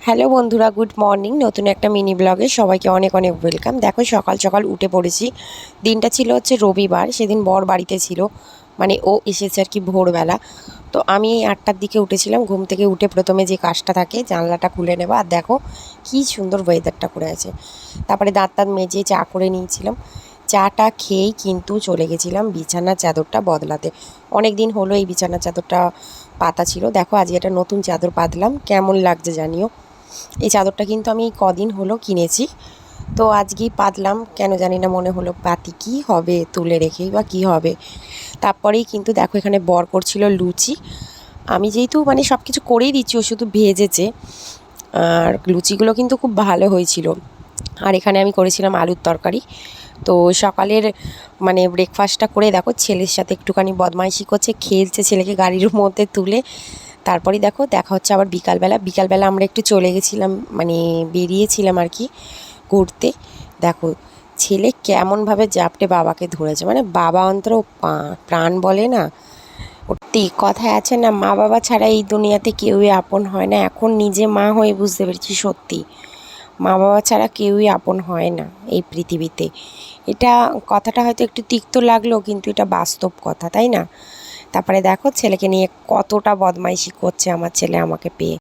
Hello বন্ধুরা, good morning. নতুন একটা মিনি ব্লগে সবাইকে অনেক অনেক ওয়েলকাম। দেখো সকাল সকাল উঠে পড়েছি। দিনটা ছিল হচ্ছে রবিবার, সেদিন বর বাড়িতে ছিল, মানে ও এসেছে আর কি ভোরবেলা। তো আমি 8টার দিকে উঠেছিলাম। ঘুম থেকে উঠে প্রথমে যে কাজটা থাকে জানলাটা খুলে নেবা। আর দেখো কী সুন্দর ওয়েদারটা করে আছে। তারপরে দাঁত মেজে চা করে নিয়েছিলাম। চাটা খেয়েই কিন্তু চলে গেছিলাম বিছানার চাদরটা বদলাতে। অনেক দিন হলো এই বিছানার চাদরটা পাতা ছিল। দেখো আজকে একটা নতুন চাদর পাতলাম, কেমন লাগছে জানিও। এই চাদরটা কিন্তু আমি কদিন হলো কিনেছি, তো আজকেই পাতলাম। কেন জানি না, মনে হলো পাতি, কী হবে তুলে রেখেই বা কী হবে। তারপরেই কিন্তু দেখো এখানে বর করছিল লুচি। আমি যেহেতু মানে সব কিছু করেই দিচ্ছি, ও শুধু ভেজেছে। আর লুচিগুলো কিন্তু খুব ভালো হয়েছিল। আর এখানে আমি করেছিলাম আলুর তরকারি। তো সকালের মানে ব্রেকফাস্টটা করে দেখো ছেলের সাথে একটুখানি বদমাইশি করছে, খেলছে ছেলেকে গাড়ির মধ্যে তুলে। তারপরেই দেখো দেখা হচ্ছে আবার বিকালবেলা আমরা একটু চলে গেছিলাম, মানে বেরিয়েছিলাম আর কি ঘুরতে। দেখো ছেলে কেমনভাবে জাপটে বাবাকে ধরেছে, মানে বাবা অন্তর প্রাণ বলে না, সত্যি কথায় আছে না, মা বাবা ছাড়া এই দুনিয়াতে কেউই আপন হয় না। এখন নিজে মা হয়ে বুঝতে পেরেছি, সত্যি মা বাবা ছাড়া কেউই আপন হয় না এই পৃথিবীতে। এটা কথাটা হয়তো একটু তিক্ত লাগলো, কিন্তু এটা বাস্তব কথা, তাই না? তারপরে দেখো ছেলেকে নিয়ে কতটা বদমাইশি করছে আমার ছেলে আমাকে পেয়ে।